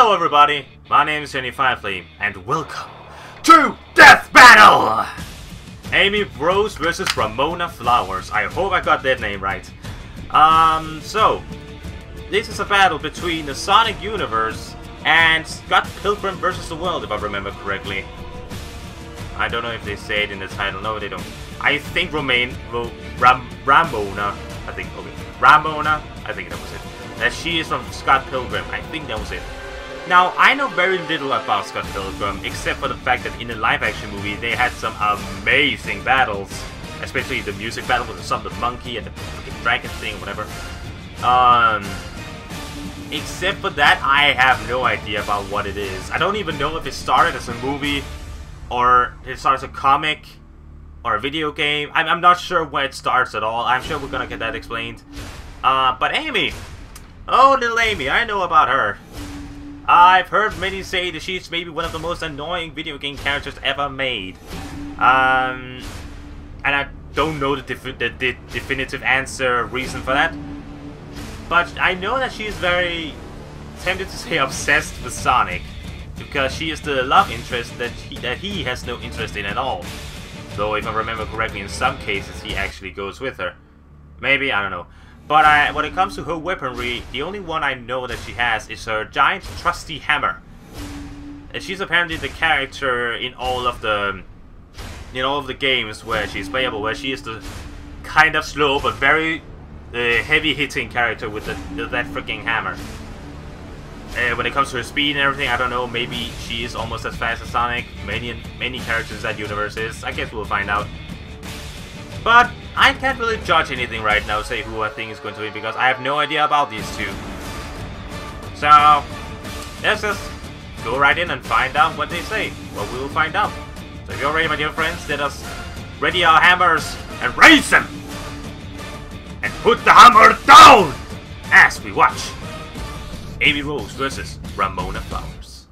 Hello everybody, my name is JohnnyFerno, and welcome to Death Battle! Amy Rose versus Ramona Flowers. I hope I got that name right. So, this is a battle between the Sonic universe and Scott Pilgrim versus the World, if I remember correctly. I don't know if they say it in the title. No, they don't. I think Ramona, I think that was it. That she is from Scott Pilgrim. I think that was it. Now, I know very little about Scott Pilgrim, except for the fact that in the live-action movie, they had some amazing battles. Especially the music battle with the Son of the Monkey and the freaking dragon thing or whatever. Except for that, I have no idea about what it is. I don't even know if it started as a movie, or it starts a comic, or a video game. I'm not sure where it starts at all. I'm sure we're gonna get that explained. But Amy! Oh, little Amy, I know about her. I've heard many say that she's maybe one of the most annoying video game characters ever made. And I don't know the definitive answer reason for that. But I know that she is very tempted to say obsessed with Sonic, because she is the love interest that he has no interest in at all. Though if I remember correctly, in some cases he actually goes with her. Maybe, I don't know. But when it comes to her weaponry, the only one I know that she has is her giant trusty hammer. And she's apparently the character in all of the games where she's playable, where she is the kind of slow but very heavy-hitting character with that freaking hammer. When it comes to her speed and everything, I don't know. Maybe she is almost as fast as Sonic. Many characters in that universe is. I guess we'll find out. But I can't really judge anything right now, say who I think is going to win, because I have no idea about these two. So, let's just go right in and find out what they say. Well, we will find out. So if you're ready, my dear friends, let us ready our hammers and raise them! And put the hammer down! As we watch Amy Rose versus Ramona Flowers.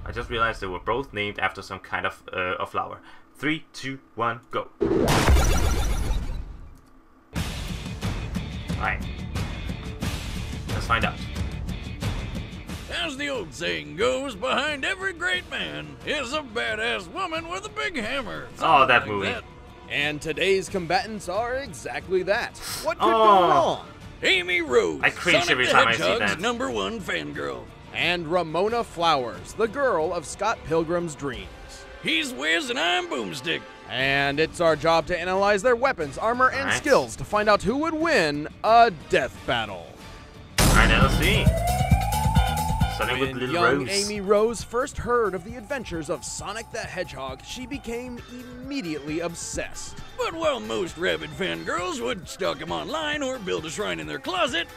I just realized they were both named after some kind of a flower. 3, 2, 1, go. Alright. Let's find out. As the old saying goes, behind every great man is a badass woman with a big hammer. Oh, that movie. That. And today's combatants are exactly that. What could go wrong? Amy Rose, I cringe Sonic every the time I see Hedgehog's that. #1 fangirl. And Ramona Flowers, the girl of Scott Pilgrim's dreams. He's Wiz and I'm Boomstick. And it's our job to analyze their weapons, armor, and skills to find out who would win a death battle. Alright, now let's see. Starting with When Little young Rose. Amy Rose first heard of the adventures of Sonic the Hedgehog, she became immediately obsessed. But while most rabid fangirls would stalk him online or build a shrine in their closet,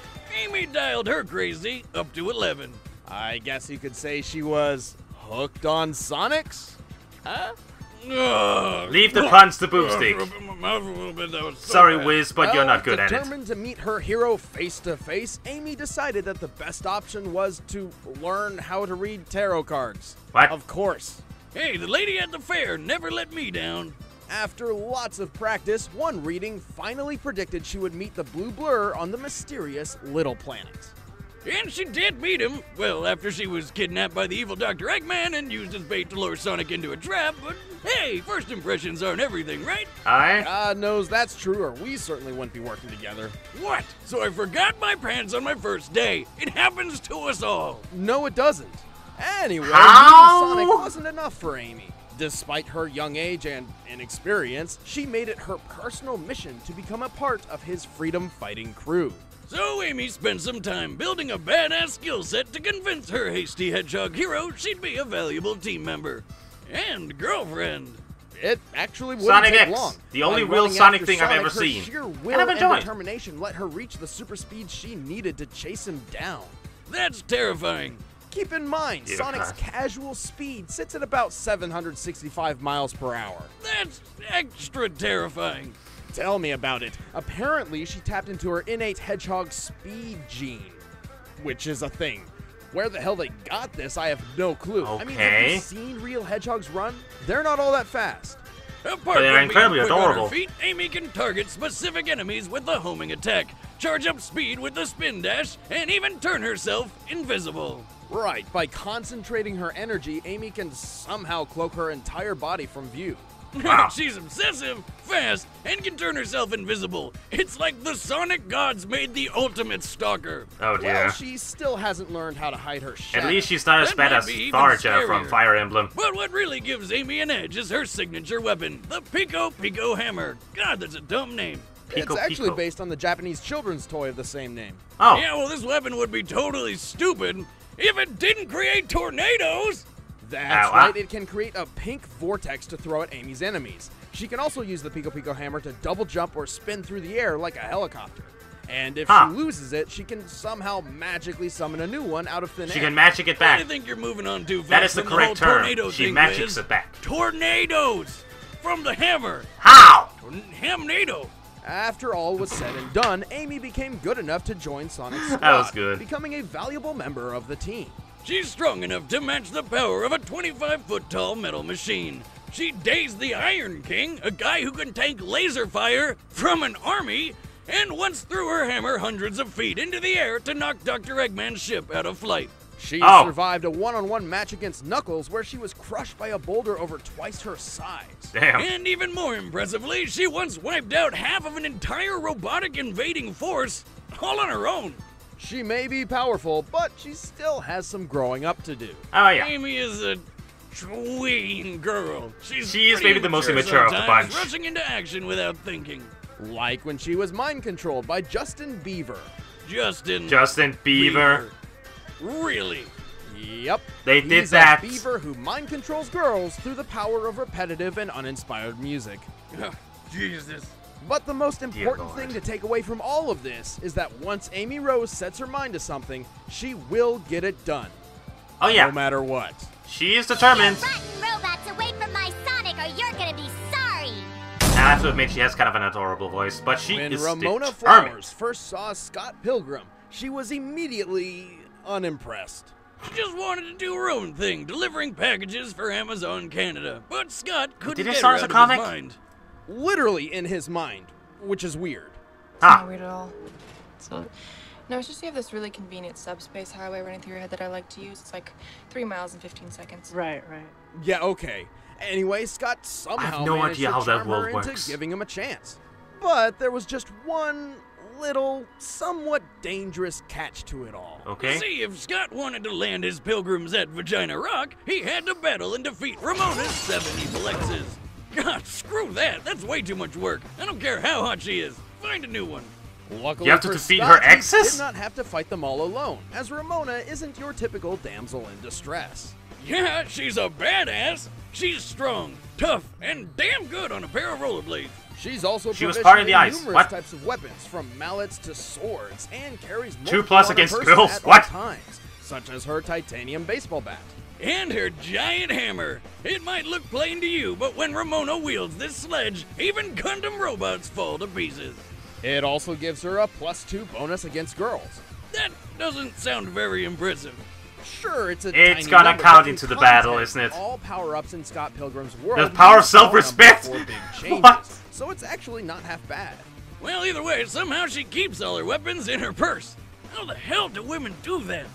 Amy dialed her crazy up to 11. I guess you could say she was hooked on Sonics? Huh? Leave the puns to Boomstick. My mouth a little bit, that was so Sorry, bad. Wiz, but you're not good at it. Determined to meet her hero face to face, Amy decided that the best option was to learn how to read tarot cards. What? Of course. Hey, the lady at the fair never let me down. After lots of practice, one reading finally predicted she would meet the blue blur on the mysterious Little Planet. And she did meet him. Well, after she was kidnapped by the evil Dr. Eggman and used as bait to lure Sonic into a trap. But hey, first impressions aren't everything, right? Alright. God knows that's true, or we certainly wouldn't be working together. What? So I forgot my pants on my first day. It happens to us all. No, it doesn't. Anyway, How? meeting Sonic wasn't enough for Amy. Despite her young age and inexperience, she made it her personal mission to become a part of his freedom-fighting crew. So Amy spent some time building a badass skill set to convince her hasty hedgehog hero she'd be a valuable team member. And girlfriend. It actually wouldn't Sonic take X, long. the only By real running Sonic after thing I've Sonic, ever her seen. sheer And will I've and enjoyed. determination let her reach the super speed she needed to chase him down. That's terrifying. Keep in mind, Yeah. Sonic's casual speed sits at about 765 miles per hour. That's extra terrifying. Tell me about it. Apparently, she tapped into her innate hedgehog speed gene, which is a thing. Where the hell they got this, I have no clue. I mean, have Okay. you seen real hedgehogs run? They're not all that fast. Apart But they're from incredibly being quick on her adorable. feet, Amy can target specific enemies with the homing attack, charge up speed with the spin dash, and even turn herself invisible. Right, by concentrating her energy, Amy can somehow cloak her entire body from view. Wow. She's obsessive, fast, and can turn herself invisible. It's like the Sonic gods made the ultimate stalker. Oh dear. Well, she still hasn't learned how to hide her shadow. At least she's not as That bad might as be even Tharja from scarier. Fire Emblem. But what really gives Amy an edge is her signature weapon, the Pico Pico Hammer. God, that's a dumb name. Pico It's actually Pico. based on the Japanese children's toy of the same name. Oh, Yeah, well, this weapon would be totally stupid if it didn't create tornadoes. That's Ow, right, ah. it can create a pink vortex to throw at Amy's enemies. She can also use the Pico Pico hammer to double jump or spin through the air like a helicopter. And if Huh. she loses it, she can somehow magically summon a new one out of thin she air. can magic it I back. think you're moving on too fast. That is the from correct the whole term. tornado She thing, magics Liz. it back. Tornadoes from the hammer. How? Hamnado. After all was said and done, Amy became good enough to join Sonic's squad, That was good. becoming a valuable member of the team. She's strong enough to match the power of a 25-foot-tall metal machine. She dazed the Iron King, a guy who can tank laser fire from an army, and once threw her hammer hundreds of feet into the air to knock Dr. Eggman's ship out of flight. She Oh. survived a one-on-one match against Knuckles where she was crushed by a boulder over twice her size. Damn. And even more impressively, she once wiped out half of an entire robotic invading force all on her own. She may be powerful, but she still has some growing up to do. Oh yeah. Amy is a tween girl. She is pretty maybe the most immature of the sometimes, bunch. rushing into action without thinking. Like when she was mind-controlled by Justin Bieber. Justin Bieber. Really? Yep. They did He's that. a beaver who mind-controls girls through the power of repetitive and uninspired music. Jesus. But the most important Lord. thing to take away from all of this is that once Amy Rose sets her mind to something, she will get it done. Oh yeah. No matter what. She is determined. You rotten robots away from my Sonic or you're gonna be sorry! And I have to admit, she has kind of an adorable voice, but she When is Ramona determined. Flowers first saw Scott Pilgrim, she was immediately unimpressed. She just wanted to do her own thing, delivering packages for Amazon Canada. But Scott couldn't Did it get start her as a out of his comic? mind. Literally in his mind, which is weird. Huh. Not weird at all. So, no, it's just you have this really convenient subspace highway running through your head that I like to use. It's like 3 miles and 15 seconds. Right. Yeah, okay. Anyway, Scott somehow no managed idea to how that charm her world into works. giving him a chance. But there was just one little, somewhat dangerous catch to it all. Okay. See, if Scott wanted to land his pilgrims at Vagina Rock, he had to battle and defeat Ramona's 7 evil exes. God, screw that. That's way too much work. I don't care how hot she is. Find a new one. Luckily You have to for defeat Scott, her he exes? did not have to fight them all alone, as Ramona isn't your typical damsel in distress. Yeah, she's a badass. She's strong, tough, and damn good on a pair of rollerblades. She's also She was proficient part of the in ice. numerous What? types of weapons, from mallets to swords, and carries 2 multiple plus on her against person girls? at What? all times, such as her titanium baseball bat. And her giant hammer. It might look plain to you, but when Ramona wields this sledge, even Gundam robots fall to pieces. It also gives her a +2 bonus against girls. That doesn't sound very impressive. Sure, it's a It's tiny gonna number, count but in into the battle, context, isn't it? All power-ups in Scott Pilgrim's world. The power of use all self-respect? numbers for big changes, What? So it's actually not half bad. Well, either way, somehow she keeps all her weapons in her purse. How the hell do women do that?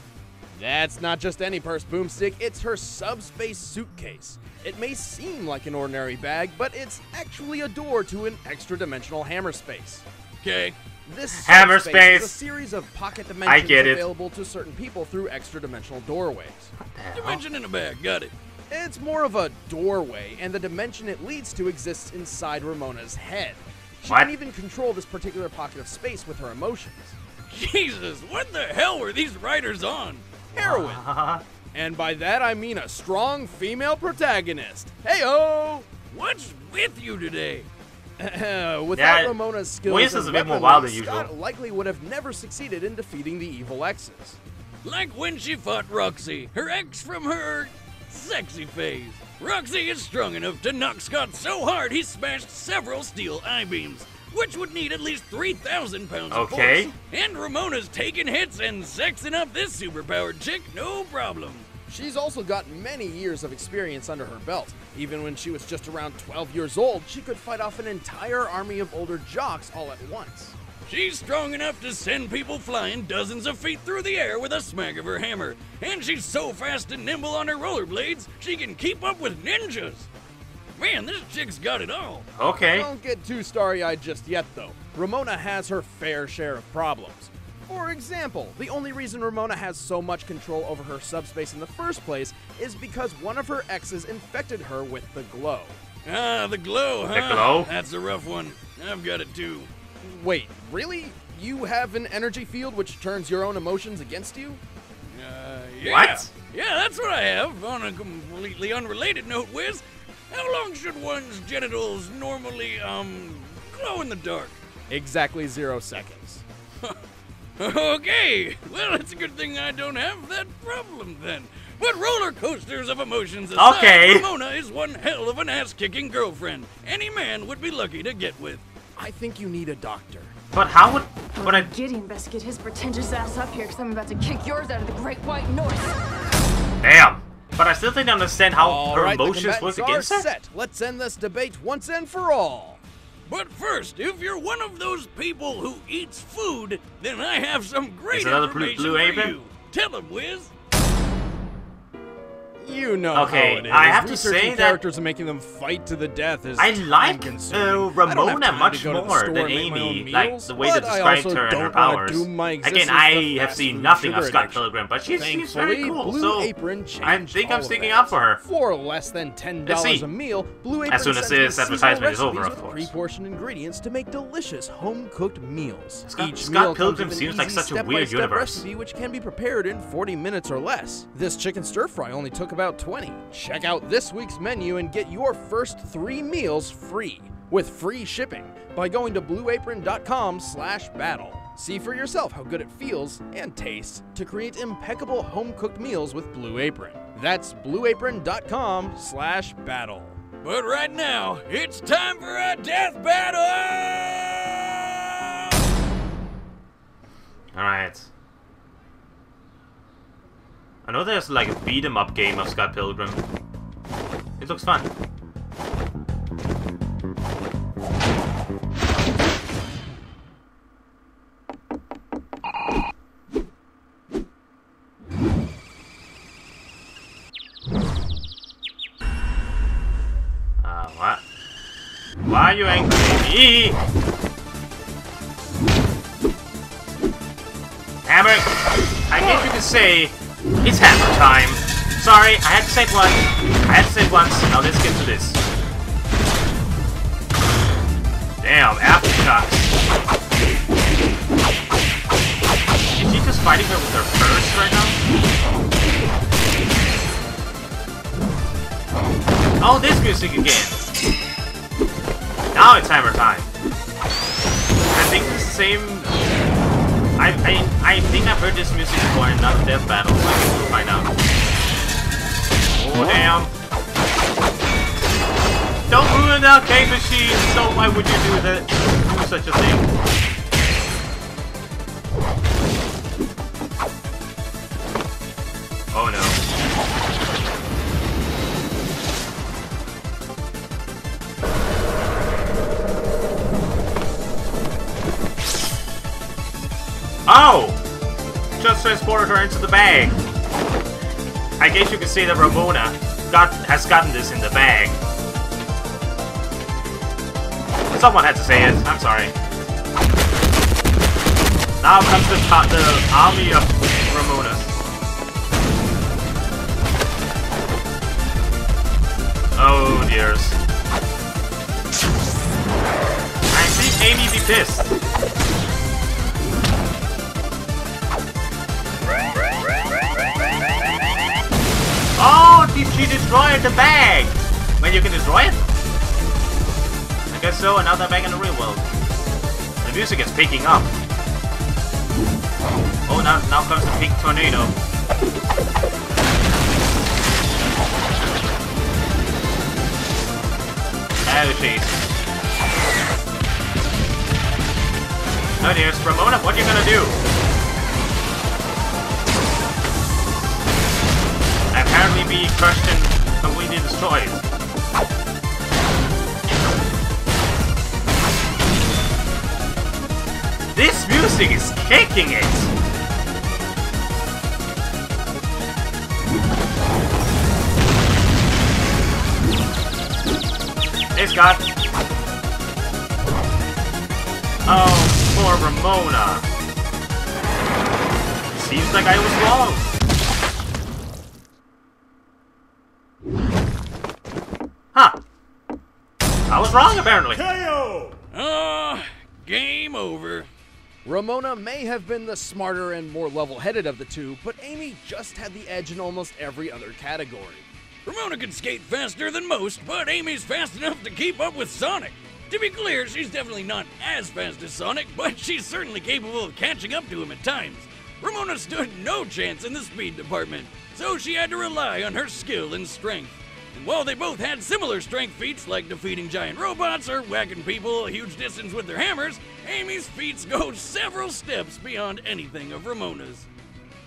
That's not just any purse, Boomstick. It's her subspace suitcase. It may seem like an ordinary bag, but it's actually a door to an extra-dimensional hammer space. Okay. This Hammer subspace is a space. series of pocket dimensions get it. available to certain people through extra-dimensional doorways. Dimension in a bag, got it. It's more of a doorway, and the dimension it leads to exists inside Ramona's head. She What? can even control this particular pocket of space with her emotions. Jesus, what the hell were these writers on? Heroin. And by that I mean a strong female protagonist. Heyo! What's with you today? Without Yeah, Ramona's skills Voice and is a bit more weaponry, wild than Scott usual. likely would have never succeeded in defeating the evil exes. Like when she fought Roxy, her ex from her sexy phase. Roxy is strong enough to knock Scott so hard he smashed several steel I-beams, which would need at least 3,000 pounds of Okay. force. And Ramona's taking hits and sexing up this superpowered chick, no problem. She's also got many years of experience under her belt. Even when she was just around 12 years old, she could fight off an entire army of older jocks all at once. She's strong enough to send people flying dozens of feet through the air with a smack of her hammer. And she's so fast and nimble on her rollerblades, she can keep up with ninjas. Man, this chick's got it all. Okay. Don't get too starry-eyed just yet, though. Ramona has her fair share of problems. For example, the only reason Ramona has so much control over her subspace in the first place is because one of her exes infected her with the glow. Ah, the glow, huh? The glow? That's a rough one. I've got it too. Wait, really? You have an energy field which turns your own emotions against you? Yeah. What? Yeah, that's what I have. On a completely unrelated note, Wiz, how long should one's genitals normally, glow in the dark? Exactly 0 seconds. Okay, well, it's a good thing I don't have that problem then. But roller coasters of emotions aside, Okay. Ramona is one hell of an ass-kicking girlfriend any man would be lucky to get with. I think you need a doctor. But how would... But I... Gideon best get his pretentious ass up here, because I'm about to kick yours out of the Great White North. Damn. But I still don't understand how All her right, the emotions combatants work are against her. set. Let's end this debate once and for all. But first, if you're one of those people who eats food, then I have some great Is another information Blue for Apron? you. Tell him, Wiz. You know Okay, how it is. I have to Researching say that- characters and making them fight to the death is I like time-consuming. I don't have Ramona time much to go to the more store than and make my own Amy, like meals, the way they but I described also her and her don't wanna powers. doom my Again, existence I with have fast seen food nothing sugar of Scott addiction. Pilgrim, but she's very Thankfully, cool, Blue so Apron I changed think I'm all of sticking that. up for her. For less than $10 Let's see. a meal, Blue Apron As soon as sends you this seasonal advertisement is over, recipes of with course. pre-portioned ingredients to make delicious home-cooked meals. Scott Each Pilgrim meal comes with an seems like easy such a weird step-by-step universe. recipe which can be prepared in 40 minutes or less. This chicken stir-fry only took about 20. Check out this week's menu and get your first 3 meals free, with free shipping, by going to blueapron.com/battle. See for yourself how good it feels and tastes to create impeccable home-cooked meals with Blue Apron. That's blueapron.com/battle. But right now, it's time for a death battle! Alright. I know there's like a beat 'em up game of Scott Pilgrim. It looks fun. What? Why are you angry at me? Hammer! I guess you could say it's hammer time. Sorry, I had to say it once. Now let's get to this. Damn, aftershocks. Is she just fighting her with her purse right now? Oh, this music again. Now it's hammer time. I think it's the same. I think I've heard this music before in another death battle, so I guess we'll find out. Oh damn! Don't ruin the arcade machine. So why would you do that? Do such a thing? Oh no! Oh! Just transported her into the bag. I guess you could say that Ramona has gotten this in the bag. Someone had to say it. I'm sorry. Now comes the army of Ramonas. Oh dears. I think Amy be pissed. Oh, did she destroy the bag? When you can destroy it? I guess so, and now they're back in the real world. The music is picking up. Oh, now comes the big tornado. Oh, jeez. Oh, dears. Ramona, what are you gonna do? Apparently be crushed and completely destroyed. This music is kicking it! Hey, Scott. Oh, poor Ramona. Seems like I was wrong. Huh. I was wrong, apparently. KO! Game over. Ramona may have been the smarter and more level-headed of the two, but Amy just had the edge in almost every other category. Ramona can skate faster than most, but Amy's fast enough to keep up with Sonic. To be clear, she's definitely not as fast as Sonic, but she's certainly capable of catching up to him at times. Ramona stood no chance in the speed department, so she had to rely on her skill and strength. And while they both had similar strength feats like defeating giant robots or whacking people a huge distance with their hammers, Amy's feats go several steps beyond anything of Ramona's.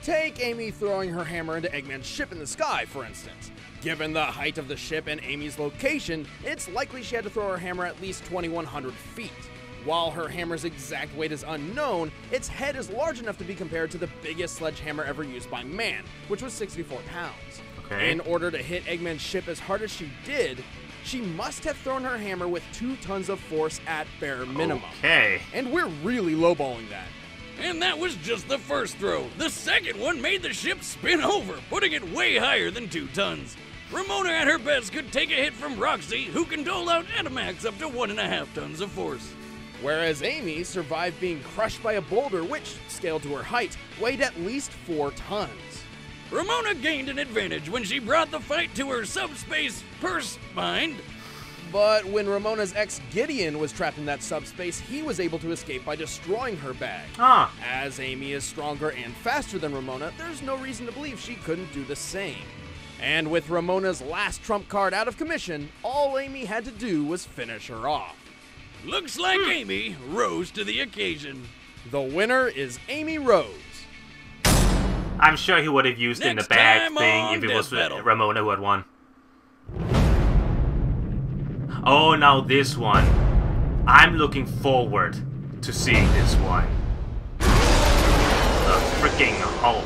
Take Amy throwing her hammer into Eggman's ship in the sky, for instance. Given the height of the ship and Amy's location, it's likely she had to throw her hammer at least 2,100 feet. While her hammer's exact weight is unknown, its head is large enough to be compared to the biggest sledgehammer ever used by man, which was 64 pounds. Okay. In order to hit Eggman's ship as hard as she did, she must have thrown her hammer with 2 tons of force at bare minimum. Okay. And we're really lowballing that. And that was just the first throw. The second one made the ship spin over, putting it way higher than 2 tons. Ramona at her best could take a hit from Roxy, who can dole out at a max up to 1.5 tons of force. Whereas Amy survived being crushed by a boulder which, scaled to her height, weighed at least 4 tons. Ramona gained an advantage when she brought the fight to her subspace purse mind. But when Ramona's ex Gideon was trapped in that subspace, he was able to escape by destroying her bag. Huh. As Amy is stronger and faster than Ramona, there's no reason to believe she couldn't do the same. And with Ramona's last trump card out of commission, all Amy had to do was finish her off. Looks like Amy rose to the occasion. The winner is Amy Rose. I'm sure he would have used it in the Next bag time thing on if it was Death Battle. Ramona who had won. Oh, now this one. I'm looking forward to seeing this one. The freaking Hulk.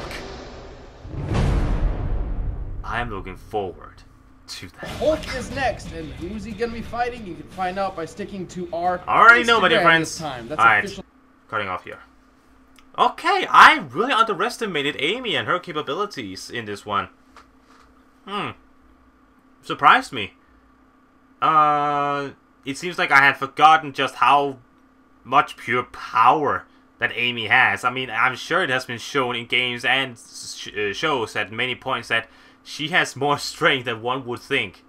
I'm looking forward to that. Hulk is next, and who's he gonna be fighting? You can find out by sticking to our I already know, my dear Instagram friends. this time. That's Alright, official. cutting off here. Okay, I really underestimated Amy and her capabilities in this one. Surprised me. It seems like I had forgotten just how much pure power that Amy has. I mean, I'm sure it has been shown in games and shows at many points that she has more strength than one would think.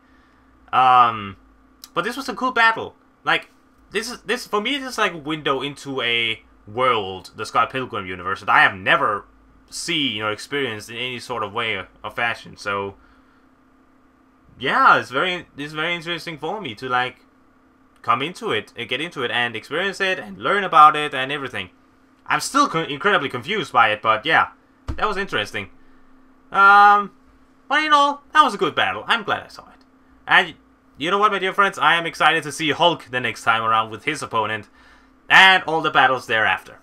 But this was a cool battle. Like, this for me, this is like a window into a world, the Scott Pilgrim universe, that I have never seen or experienced in any sort of way or fashion. So, yeah, it's very interesting for me to like come into it, and get into it, and experience it, and learn about it, and everything. I'm still incredibly confused by it, but yeah, that was interesting. But you know, that was a good battle. I'm glad I saw it. And you know what, my dear friends? I am excited to see Hulk the next time around with his opponent, and all the battles thereafter.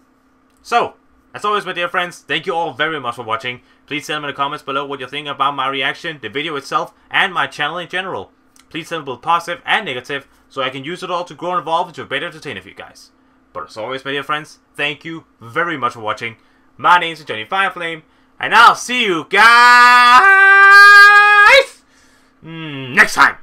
So, as always, my dear friends, thank you all very much for watching. Please tell me in the comments below what you think about my reaction, the video itself, and my channel in general. Please tell me both positive and negative, so I can use it all to grow and evolve into a better entertainer for you guys. But as always, my dear friends, thank you very much for watching. My name is JohnnyFerno, and I'll see you guys next time.